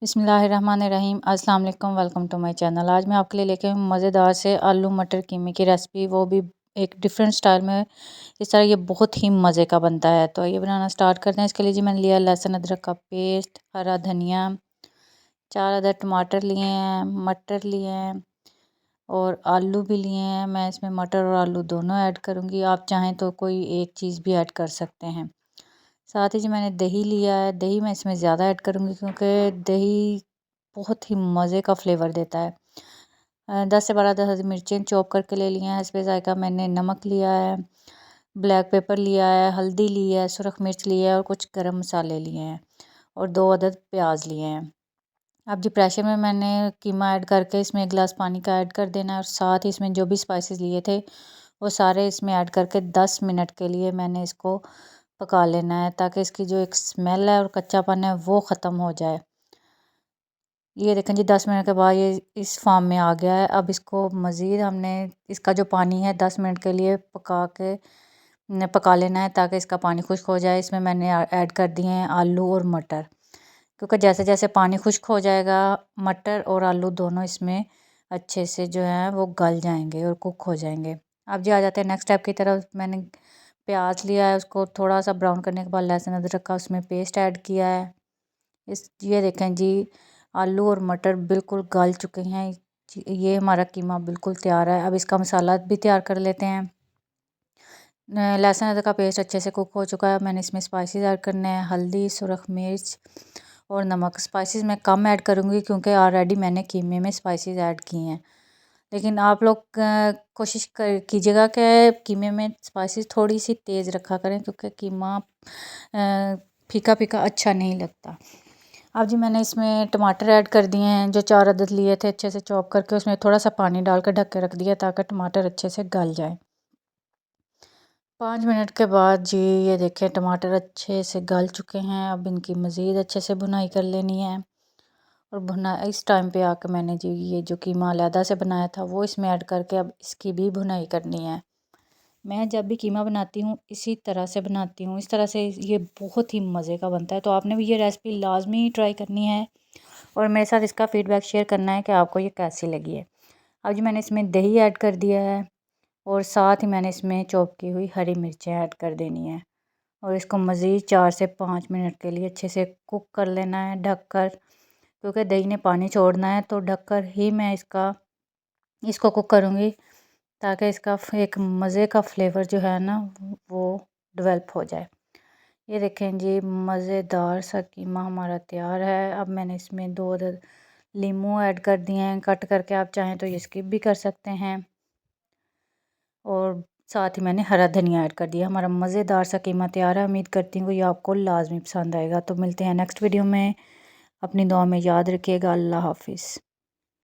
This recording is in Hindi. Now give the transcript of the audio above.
बिस्मिल्लाहिर्रहमानिर्रहीम अस्सलाम वालेकुम वेलकम टू माय चैनल। आज मैं आपके लिए लेके हूँ मज़ेदार से आलू मटर कीमे की रेसिपी, वो भी एक डिफरेंट स्टाइल में। इस तरह ये बहुत ही मज़े का बनता है। तो ये बनाना स्टार्ट करते हैं। इसके लिए जी मैंने लिया लहसुन अदरक का पेस्ट, हरा धनिया, 4 अदर टमाटर लिए हैं, मटर लिए हैं और आलू भी लिए हैं। मैं इसमें मटर और आलू दोनों ऐड करूँगी, आप चाहें तो कोई एक चीज़ भी ऐड कर सकते हैं। साथ ही जी मैंने दही लिया है, दही मैं इसमें ज़्यादा ऐड करूँगी क्योंकि दही बहुत ही मज़े का फ्लेवर देता है। 10 से 12 हरी मिर्चें चॉप करके ले लिए हैं। हस्बे ज़ायक़ा मैंने नमक लिया है, ब्लैक पेपर लिया है, हल्दी ली है, सुरख मिर्च लिया है और कुछ गरम मसाले लिए हैं और 2 अदद प्याज लिए हैं। अब जी प्रेशर में मैंने कीमा ऐड करके इसमें 1 गिलास पानी का ऐड कर देना है और साथ ही इसमें जो भी स्पाइसेस लिए थे वो सारे इसमें ऐड करके 10 मिनट के लिए मैंने इसको पका लेना है, ताकि इसकी जो एक स्मेल है और कच्चापन है वो ख़त्म हो जाए। ये देखें जी 10 मिनट के बाद ये इस फॉर्म में आ गया है। अब इसको मज़ीद हमने इसका जो पानी है 10 मिनट के लिए पका लेना है, ताकि इसका पानी खुश्क हो जाए। इसमें मैंने ऐड कर दिए हैं आलू और मटर, क्योंकि जैसे जैसे पानी खुश्क हो जाएगा मटर और आलू दोनों इसमें अच्छे से जो है वो गल जाएंगे और कुक हो जाएंगे। अब जी आ जाते हैं नेक्स्ट स्टेप की तरफ। मैंने प्याज लिया है, उसको थोड़ा सा ब्राउन करने के बाद लहसुन अदरक का उसमें पेस्ट ऐड किया है। ये देखें जी आलू और मटर बिल्कुल गल चुके हैं। ये हमारा कीमा बिल्कुल तैयार है। अब इसका मसाला भी तैयार कर लेते हैं। लहसुन अदरक का पेस्ट अच्छे से कुक हो चुका है। मैंने इसमें स्पाइसेस ऐड करने हैं, हल्दी, सुरख मिर्च और नमक। स्पाइसेस मैं कम ऐड करूँगी क्योंकि ऑलरेडी मैंने कीमे में स्पाइसेस ऐड किए हैं, लेकिन आप लोग कोशिश कीजिएगा कि कीमे में स्पाइसेस थोड़ी सी तेज़ रखा करें, क्योंकि कीमा फीका फीका अच्छा नहीं लगता। अब जी मैंने इसमें टमाटर ऐड कर दिए हैं, जो 4 अदद लिए थे अच्छे से चॉप करके। उसमें थोड़ा सा पानी डालकर ढक के रख दिया ताकि टमाटर अच्छे से गल जाए। 5 मिनट के बाद जी ये देखें टमाटर अच्छे से गल चुके हैं। अब इनकी मज़ीद अच्छे से भुनाई कर लेनी है और भुना इस टाइम पे आकर मैंने जी ये जो कीमा अलहदा से बनाया था वो इसमें ऐड करके अब इसकी भी भुनाई करनी है। मैं जब भी कीमा बनाती हूँ इसी तरह से बनाती हूँ, इस तरह से ये बहुत ही मज़े का बनता है। तो आपने भी ये रेसिपी लाजमी ट्राई करनी है और मेरे साथ इसका फ़ीडबैक शेयर करना है कि आपको ये कैसी लगी है। अब जी मैंने इसमें दही ऐड कर दिया है और साथ ही मैंने इसमें चॉप की हुई हरी मिर्चें ऐड कर देनी है और इसको मज़ीद 4 से 5 मिनट के लिए अच्छे से कुक कर लेना है ढककर, क्योंकि दही ने पानी छोड़ना है। तो ढककर ही मैं इसको कुक करूँगी, ताकि इसका एक मज़े का फ्लेवर जो है ना वो डेवलप हो जाए। ये देखें जी मज़ेदार सा कीमा हमारा तैयार है। अब मैंने इसमें 2 अदद लीमू ऐड कर दिए हैं कट करके, आप चाहें तो ये स्किप भी कर सकते हैं। और साथ ही मैंने हरा धनिया ऐड कर दिया। हमारा मज़ेदार सा कीमा तैयार है। उम्मीद करती हूँ ये आपको लाजमी पसंद आएगा। तो मिलते हैं नेक्स्ट वीडियो में। अपनी दुआ में याद रखिएगा। अल्लाह हाफिज़।